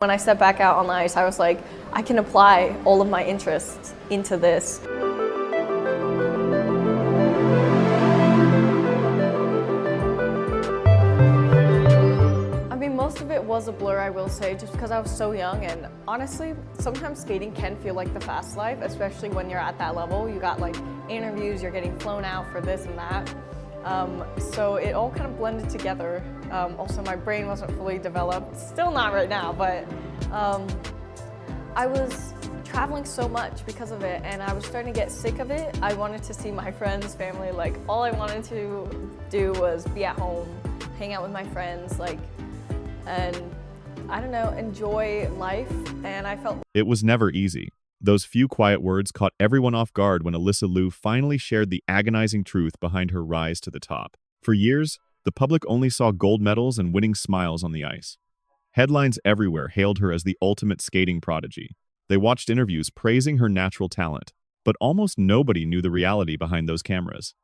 When I stepped back out on the ice, I was like, I can apply all of my interests into this. I mean, most of it was a blur, I will say, just because I was so young, and honestly, sometimes skating can feel like the fast life, especially when you're at that level. You got like interviews, you're getting flown out for this and that. So it all kind of blended together. Also, my brain wasn't fully developed, still not right now, but I was traveling so much because of it, and I was starting to get sick of it. I wanted to see my friends, family, like all I wanted to do was be at home, hang out with my friends, and I don't know, enjoy life, and I felt It was never easy. Those few quiet words caught everyone off guard when Alysa Liu finally shared the agonizing truth behind her rise to the top. For years, the public only saw gold medals and winning smiles on the ice. Headlines everywhere hailed her as the ultimate skating prodigy. They watched interviews praising her natural talent, but almost nobody knew the reality behind those cameras.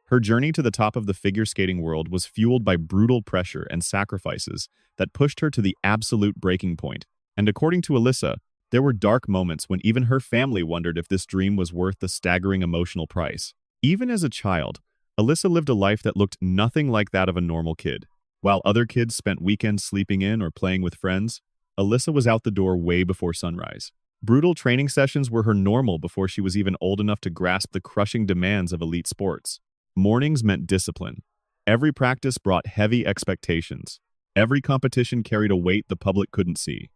Her journey to the top of the figure skating world was fueled by brutal pressure and sacrifices that pushed her to the absolute breaking point. And according to Alysa, there were dark moments when even her family wondered if this dream was worth the staggering emotional price. Even as a child, Alysa lived a life that looked nothing like that of a normal kid. While other kids spent weekends sleeping in or playing with friends, Alysa was out the door way before sunrise. Brutal training sessions were her normal before she was even old enough to grasp the crushing demands of elite sports. Mornings meant discipline. Every practice brought heavy expectations. Every competition carried a weight the public couldn't see.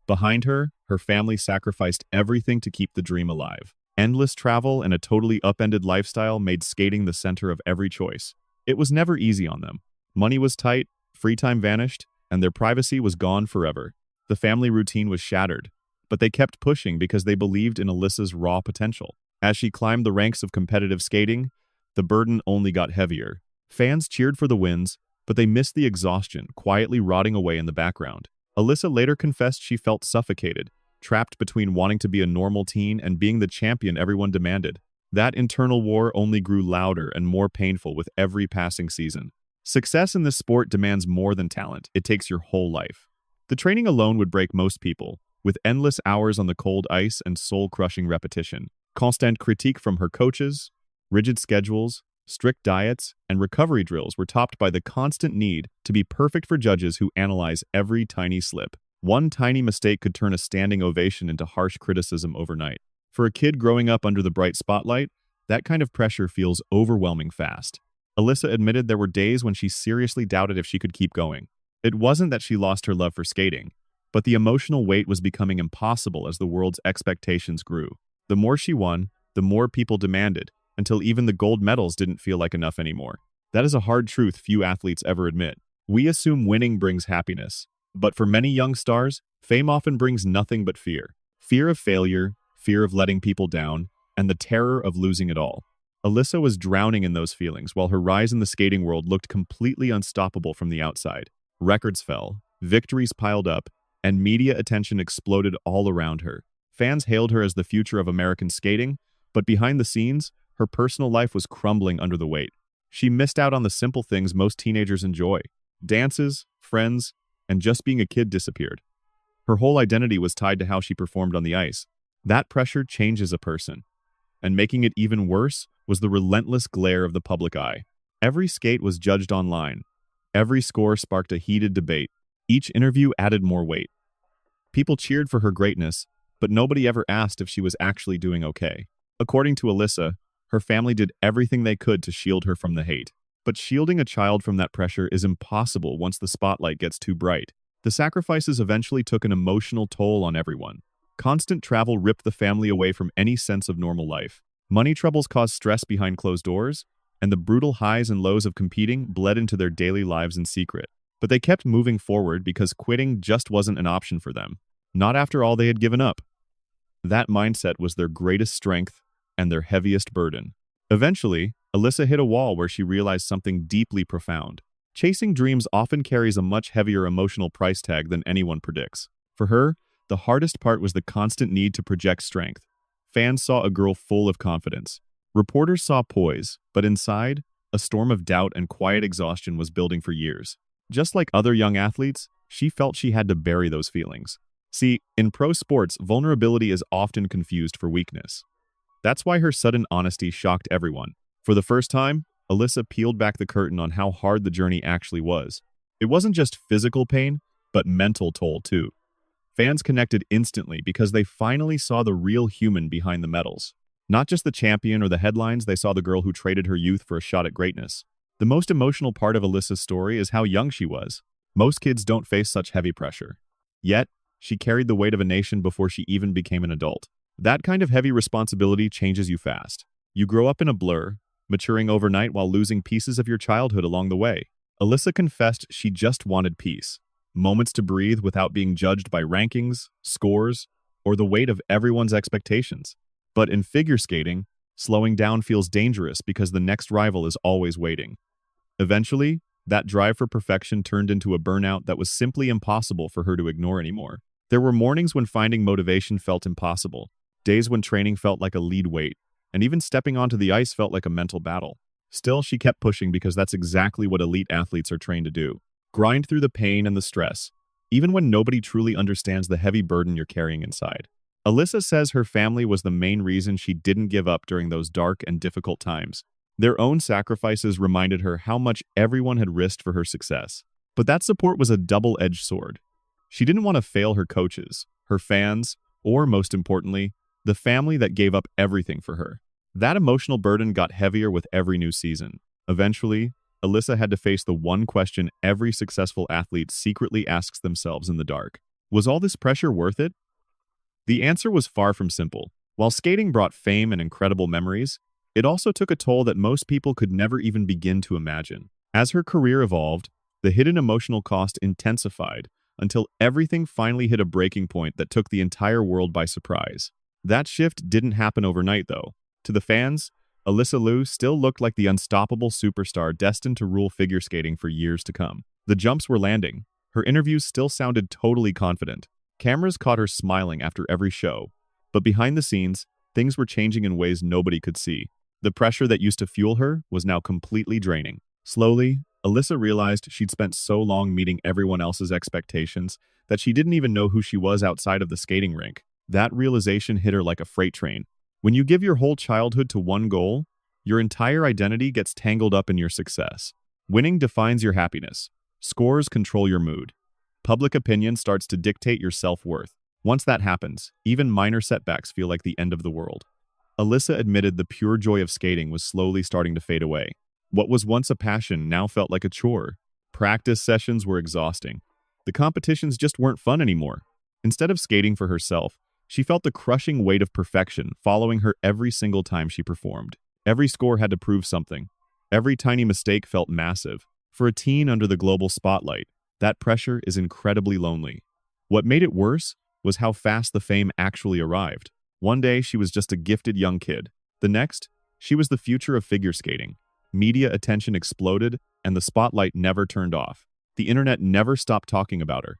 Behind her, her family sacrificed everything to keep the dream alive. Endless travel and a totally upended lifestyle made skating the center of every choice. It was never easy on them. Money was tight, free time vanished, and their privacy was gone forever. The family routine was shattered, but they kept pushing because they believed in Alysa's raw potential. As she climbed the ranks of competitive skating, the burden only got heavier. Fans cheered for the wins, but they missed the exhaustion quietly rotting away in the background. Alysa later confessed she felt suffocated, trapped between wanting to be a normal teen and being the champion everyone demanded. That internal war only grew louder and more painful with every passing season. Success in this sport demands more than talent. It takes your whole life. The training alone would break most people, with endless hours on the cold ice and soul-crushing repetition. Constant critique from her coaches, rigid schedules, strict diets, and recovery drills were topped by the constant need to be perfect for judges who analyze every tiny slip. One tiny mistake could turn a standing ovation into harsh criticism overnight. For a kid growing up under the bright spotlight, that kind of pressure feels overwhelming fast. Alysa admitted there were days when she seriously doubted if she could keep going. It wasn't that she lost her love for skating, but the emotional weight was becoming impossible as the world's expectations grew. The more she won, the more people demanded, until even the gold medals didn't feel like enough anymore. That is a hard truth few athletes ever admit. We assume winning brings happiness, but for many young stars, fame often brings nothing but fear. Fear of failure, fear of letting people down, and the terror of losing it all. Alysa was drowning in those feelings while her rise in the skating world looked completely unstoppable from the outside. Records fell, victories piled up, and media attention exploded all around her. Fans hailed her as the future of American skating, but behind the scenes, her personal life was crumbling under the weight. She missed out on the simple things most teenagers enjoy. Dances, friends, and just being a kid disappeared. Her whole identity was tied to how she performed on the ice. That pressure changes a person. And making it even worse was the relentless glare of the public eye. Every skate was judged online. Every score sparked a heated debate. Each interview added more weight. People cheered for her greatness, but nobody ever asked if she was actually doing okay. According to Alysa, her family did everything they could to shield her from the hate. But shielding a child from that pressure is impossible once the spotlight gets too bright. The sacrifices eventually took an emotional toll on everyone. Constant travel ripped the family away from any sense of normal life. Money troubles caused stress behind closed doors, and the brutal highs and lows of competing bled into their daily lives in secret. But they kept moving forward because quitting just wasn't an option for them. Not after all they had given up. That mindset was their greatest strength and their heaviest burden. Eventually, Alysa hit a wall where she realized something deeply profound. Chasing dreams often carries a much heavier emotional price tag than anyone predicts. For her, the hardest part was the constant need to project strength. Fans saw a girl full of confidence. Reporters saw poise, but inside, a storm of doubt and quiet exhaustion was building for years. Just like other young athletes, she felt she had to bury those feelings. See, in pro sports, vulnerability is often confused for weakness. That's why her sudden honesty shocked everyone. For the first time, Alysa peeled back the curtain on how hard the journey actually was. It wasn't just physical pain, but mental toll too. Fans connected instantly because they finally saw the real human behind the medals. Not just the champion or the headlines, they saw the girl who traded her youth for a shot at greatness. The most emotional part of Alysa's story is how young she was. Most kids don't face such heavy pressure. Yet, she carried the weight of a nation before she even became an adult. That kind of heavy responsibility changes you fast. You grow up in a blur, maturing overnight while losing pieces of your childhood along the way. Alysa confessed she just wanted peace. Moments to breathe without being judged by rankings, scores, or the weight of everyone's expectations. But in figure skating, slowing down feels dangerous because the next rival is always waiting. Eventually, that drive for perfection turned into a burnout that was simply impossible for her to ignore anymore. There were mornings when finding motivation felt impossible, days when training felt like a lead weight, and even stepping onto the ice felt like a mental battle. Still, she kept pushing because that's exactly what elite athletes are trained to do. Grind through the pain and the stress, even when nobody truly understands the heavy burden you're carrying inside. Alysa says her family was the main reason she didn't give up during those dark and difficult times. Their own sacrifices reminded her how much everyone had risked for her success. But that support was a double-edged sword. She didn't want to fail her coaches, her fans, or most importantly, the family that gave up everything for her. That emotional burden got heavier with every new season. Eventually, Alysa had to face the one question every successful athlete secretly asks themselves in the dark. Was all this pressure worth it? The answer was far from simple. While skating brought fame and incredible memories, it also took a toll that most people could never even begin to imagine. As her career evolved, the hidden emotional cost intensified until everything finally hit a breaking point that took the entire world by surprise. That shift didn't happen overnight, though. To the fans, Alysa Liu still looked like the unstoppable superstar destined to rule figure skating for years to come. The jumps were landing. Her interviews still sounded totally confident. Cameras caught her smiling after every show. But behind the scenes, things were changing in ways nobody could see. The pressure that used to fuel her was now completely draining. Slowly, Alysa realized she'd spent so long meeting everyone else's expectations that she didn't even know who she was outside of the skating rink. That realization hit her like a freight train. When you give your whole childhood to one goal, your entire identity gets tangled up in your success. Winning defines your happiness. Scores control your mood. Public opinion starts to dictate your self-worth. Once that happens, even minor setbacks feel like the end of the world. Alysa admitted the pure joy of skating was slowly starting to fade away. What was once a passion now felt like a chore. Practice sessions were exhausting. The competitions just weren't fun anymore. Instead of skating for herself, she felt the crushing weight of perfection following her every single time she performed. Every score had to prove something. Every tiny mistake felt massive. For a teen under the global spotlight, that pressure is incredibly lonely. What made it worse was how fast the fame actually arrived. One day, she was just a gifted young kid. The next, she was the future of figure skating. Media attention exploded, and the spotlight never turned off. The internet never stopped talking about her.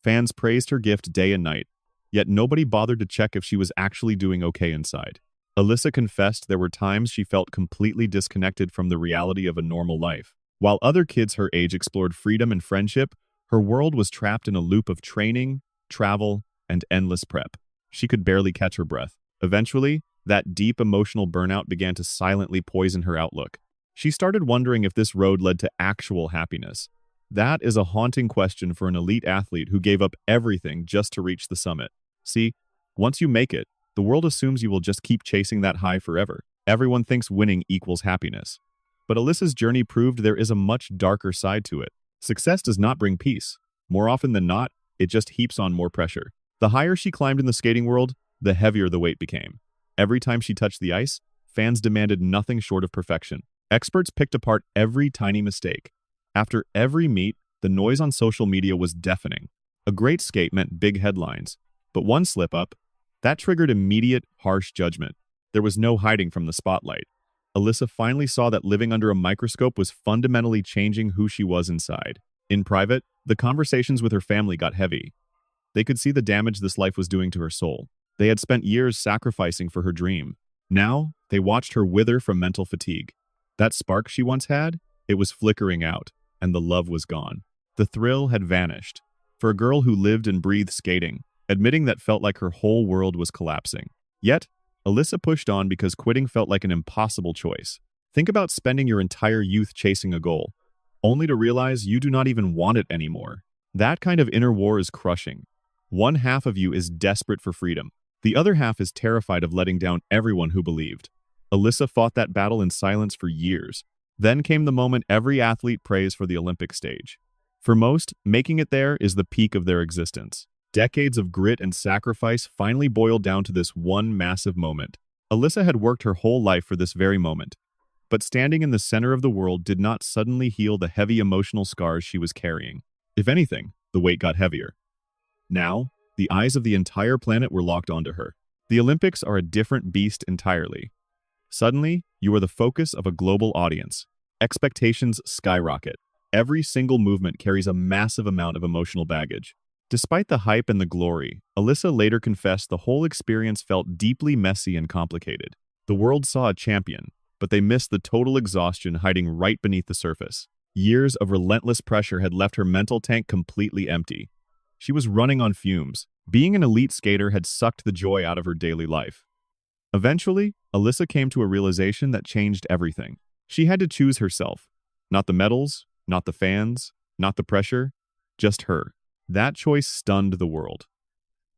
Fans praised her gift day and night, yet nobody bothered to check if she was actually doing okay inside. Alysa confessed there were times she felt completely disconnected from the reality of a normal life. While other kids her age explored freedom and friendship, her world was trapped in a loop of training, travel, and endless prep. She could barely catch her breath. Eventually, that deep emotional burnout began to silently poison her outlook. She started wondering if this road led to actual happiness. That is a haunting question for an elite athlete who gave up everything just to reach the summit. See, once you make it, the world assumes you will just keep chasing that high forever. Everyone thinks winning equals happiness. But Alysa's journey proved there is a much darker side to it. Success does not bring peace. More often than not, it just heaps on more pressure. The higher she climbed in the skating world, the heavier the weight became. Every time she touched the ice, fans demanded nothing short of perfection. Experts picked apart every tiny mistake. After every meet, the noise on social media was deafening. A great skate meant big headlines, but one slip-up, that triggered immediate, harsh judgment. There was no hiding from the spotlight. Alysa finally saw that living under a microscope was fundamentally changing who she was inside. In private, the conversations with her family got heavy. They could see the damage this life was doing to her soul. They had spent years sacrificing for her dream. Now, they watched her wither from mental fatigue. That spark she once had, it was flickering out, and the love was gone. The thrill had vanished. for a girl who lived and breathed skating, admitting that felt like her whole world was collapsing. Yet, Alysa pushed on because quitting felt like an impossible choice. Think about spending your entire youth chasing a goal, only to realize you do not even want it anymore. That kind of inner war is crushing. One half of you is desperate for freedom. The other half is terrified of letting down everyone who believed. Alysa fought that battle in silence for years. Then came the moment every athlete prays for the Olympic stage. For most, making it there is the peak of their existence. Decades of grit and sacrifice finally boiled down to this one massive moment. Alysa had worked her whole life for this very moment. But standing in the center of the world did not suddenly heal the heavy emotional scars she was carrying. If anything, the weight got heavier. Now, the eyes of the entire planet were locked onto her. The Olympics are a different beast entirely. Suddenly, you are the focus of a global audience. Expectations skyrocket. Every single movement carries a massive amount of emotional baggage. Despite the hype and the glory, Alysa later confessed the whole experience felt deeply messy and complicated. The world saw a champion, but they missed the total exhaustion hiding right beneath the surface. Years of relentless pressure had left her mental tank completely empty. She was running on fumes. Being an elite skater had sucked the joy out of her daily life. Eventually, Alysa came to a realization that changed everything. She had to choose herself. Not the medals, not the fans, not the pressure, just her. That choice stunned the world.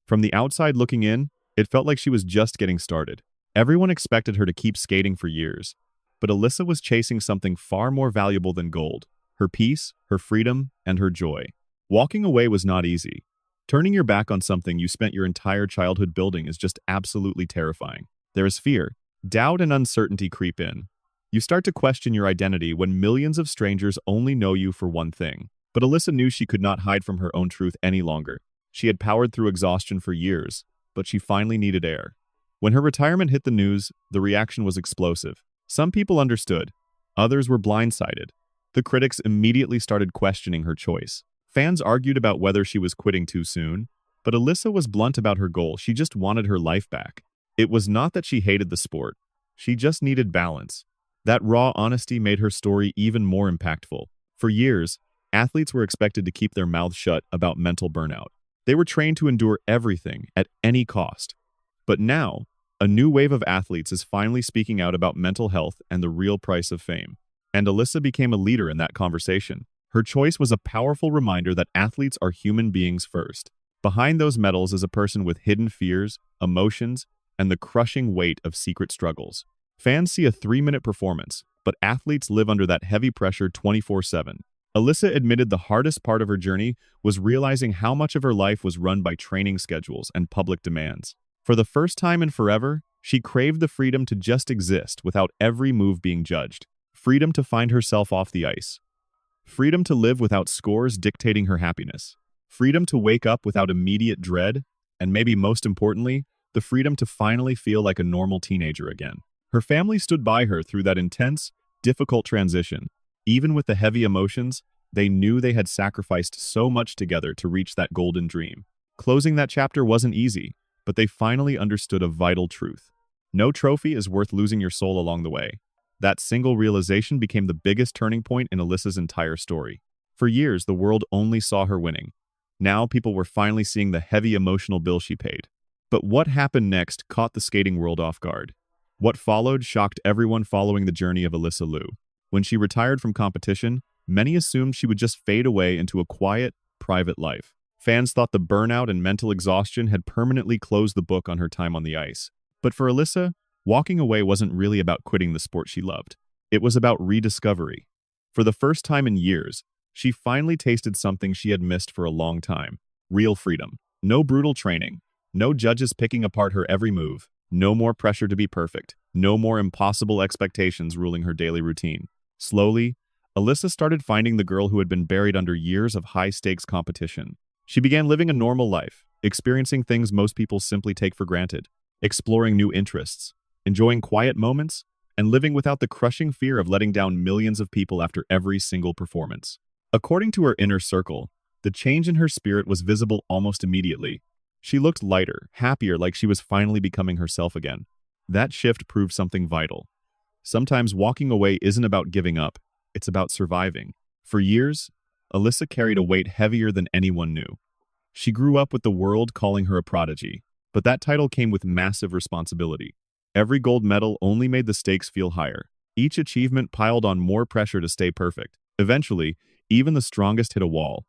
From the outside looking in, it felt like she was just getting started. Everyone expected her to keep skating for years. But Alysa was chasing something far more valuable than gold: her peace, her freedom, and her joy. Walking away was not easy. Turning your back on something you spent your entire childhood building is just absolutely terrifying. There is fear, doubt, and uncertainty creep in. You start to question your identity when millions of strangers only know you for one thing. But Alysa knew she could not hide from her own truth any longer. She had powered through exhaustion for years, but she finally needed air. When her retirement hit the news, the reaction was explosive. Some people understood. Others were blindsided. The critics immediately started questioning her choice. Fans argued about whether she was quitting too soon, but Alysa was blunt about her goal. She just wanted her life back. It was not that she hated the sport. She just needed balance. That raw honesty made her story even more impactful. For years, athletes were expected to keep their mouths shut about mental burnout. They were trained to endure everything at any cost. But now, a new wave of athletes is finally speaking out about mental health and the real price of fame. And Alysa became a leader in that conversation. Her choice was a powerful reminder that athletes are human beings first. Behind those medals is a person with hidden fears, emotions, and the crushing weight of secret struggles. Fans see a 3-minute performance, but athletes live under that heavy pressure 24/7. Alysa admitted the hardest part of her journey was realizing how much of her life was run by training schedules and public demands. For the first time in forever, she craved the freedom to just exist without every move being judged. Freedom to find herself off the ice. Freedom to live without scores dictating her happiness. Freedom to wake up without immediate dread. And maybe most importantly, the freedom to finally feel like a normal teenager again. Her family stood by her through that intense, difficult transition. Even with the heavy emotions, they knew they had sacrificed so much together to reach that golden dream. Closing that chapter wasn't easy, but they finally understood a vital truth. No trophy is worth losing your soul along the way. That single realization became the biggest turning point in Alysa's entire story. For years, the world only saw her winning. Now, people were finally seeing the heavy emotional bill she paid. But what happened next caught the skating world off guard. What followed shocked everyone following the journey of Alysa Liu. When she retired from competition, many assumed she would just fade away into a quiet, private life. Fans thought the burnout and mental exhaustion had permanently closed the book on her time on the ice. But for Alysa, walking away wasn't really about quitting the sport she loved. It was about rediscovery. For the first time in years, she finally tasted something she had missed for a long time: real freedom. No brutal training, no judges picking apart her every move, no more pressure to be perfect, no more impossible expectations ruling her daily routine. Slowly, Alysa started finding the girl who had been buried under years of high-stakes competition. She began living a normal life, experiencing things most people simply take for granted, exploring new interests, enjoying quiet moments, and living without the crushing fear of letting down millions of people after every single performance. According to her inner circle, the change in her spirit was visible almost immediately. She looked lighter, happier, like she was finally becoming herself again. That shift proved something vital. Sometimes walking away isn't about giving up, it's about surviving. For years, Alysa carried a weight heavier than anyone knew. She grew up with the world calling her a prodigy, but that title came with massive responsibility. Every gold medal only made the stakes feel higher. Each achievement piled on more pressure to stay perfect. Eventually, even the strongest hit a wall.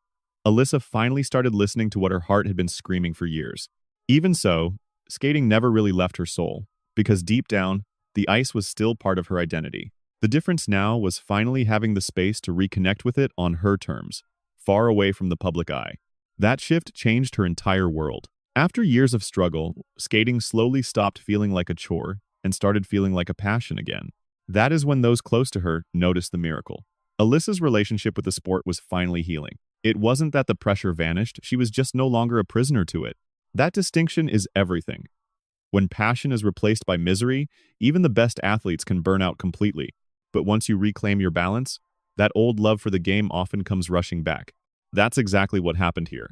Alysa finally started listening to what her heart had been screaming for years. Even so, skating never really left her soul, because deep down, the ice was still part of her identity. The difference now was finally having the space to reconnect with it on her terms, far away from the public eye. That shift changed her entire world. After years of struggle, skating slowly stopped feeling like a chore and started feeling like a passion again. That is when those close to her noticed the miracle. Alyssa's relationship with the sport was finally healing. It wasn't that the pressure vanished, she was just no longer a prisoner to it. That distinction is everything. When passion is replaced by misery, even the best athletes can burn out completely. But once you reclaim your balance, that old love for the game often comes rushing back. That's exactly what happened here.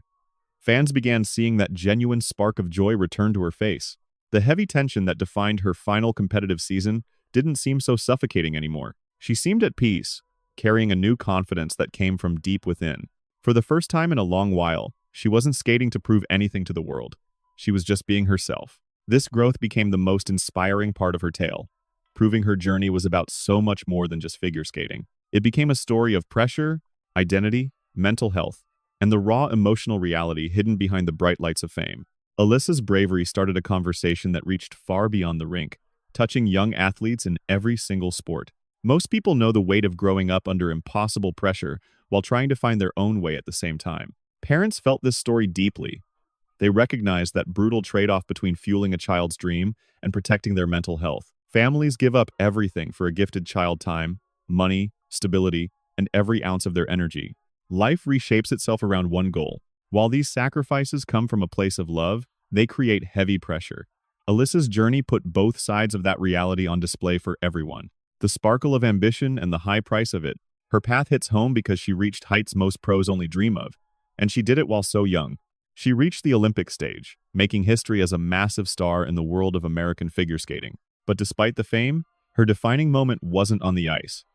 Fans began seeing that genuine spark of joy return to her face. The heavy tension that defined her final competitive season didn't seem so suffocating anymore. She seemed at peace, carrying a new confidence that came from deep within. For the first time in a long while, she wasn't skating to prove anything to the world. She was just being herself. This growth became the most inspiring part of her tale, proving her journey was about so much more than just figure skating. It became a story of pressure, identity, mental health, and the raw emotional reality hidden behind the bright lights of fame. Alyssa's bravery started a conversation that reached far beyond the rink, touching young athletes in every single sport. Most people know the weight of growing up under impossible pressure while trying to find their own way at the same time. Parents felt this story deeply. They recognized that brutal trade-off between fueling a child's dream and protecting their mental health. Families give up everything for a gifted child: time, money, stability, and every ounce of their energy. Life reshapes itself around one goal. While these sacrifices come from a place of love, they create heavy pressure. Alyssa's journey put both sides of that reality on display for everyone. The sparkle of ambition and the high price of it. Her path hits home because she reached heights most pros only dream of, and she did it while so young. She reached the Olympic stage, making history as a massive star in the world of American figure skating. But despite the fame, her defining moment wasn't on the ice.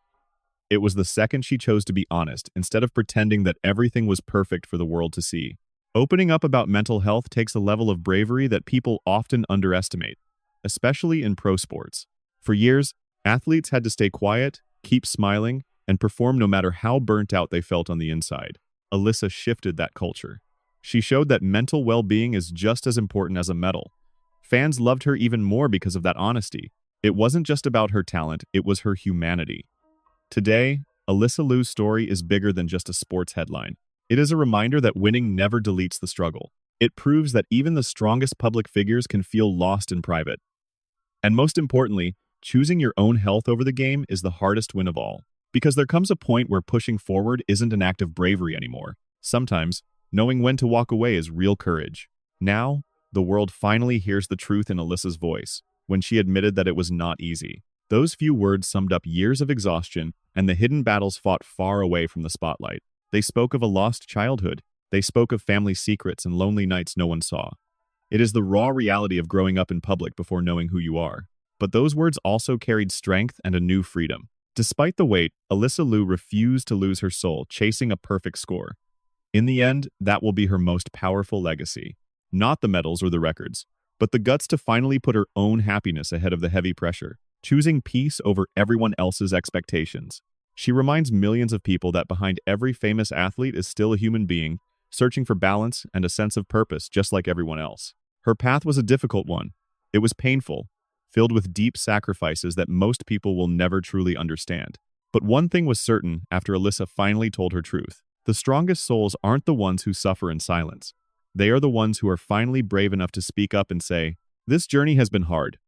It was the second she chose to be honest, instead of pretending that everything was perfect for the world to see. Opening up about mental health takes a level of bravery that people often underestimate, especially in pro sports. For years, athletes had to stay quiet, keep smiling, and perform no matter how burnt out they felt on the inside. Alysa shifted that culture. She showed that mental well-being is just as important as a medal. Fans loved her even more because of that honesty. It wasn't just about her talent, it was her humanity. Today, Alysa Liu's story is bigger than just a sports headline. It is a reminder that winning never deletes the struggle. It proves that even the strongest public figures can feel lost in private. And most importantly, choosing your own health over the game is the hardest win of all. Because there comes a point where pushing forward isn't an act of bravery anymore. Sometimes, knowing when to walk away is real courage. Now, the world finally hears the truth in Alyssa's voice, when she admitted that it was not easy. Those few words summed up years of exhaustion and the hidden battles fought far away from the spotlight. They spoke of a lost childhood. They spoke of family secrets and lonely nights no one saw. It is the raw reality of growing up in public before knowing who you are. But those words also carried strength and a new freedom. Despite the weight, Alysa Liu refused to lose her soul, chasing a perfect score. In the end, that will be her most powerful legacy. Not the medals or the records, but the guts to finally put her own happiness ahead of the heavy pressure, choosing peace over everyone else's expectations. She reminds millions of people that behind every famous athlete is still a human being, searching for balance and a sense of purpose just like everyone else. Her path was a difficult one. It was painful, filled with deep sacrifices that most people will never truly understand. But one thing was certain after Alysa finally told her truth. The strongest souls aren't the ones who suffer in silence. They are the ones who are finally brave enough to speak up and say, "This journey has been hard,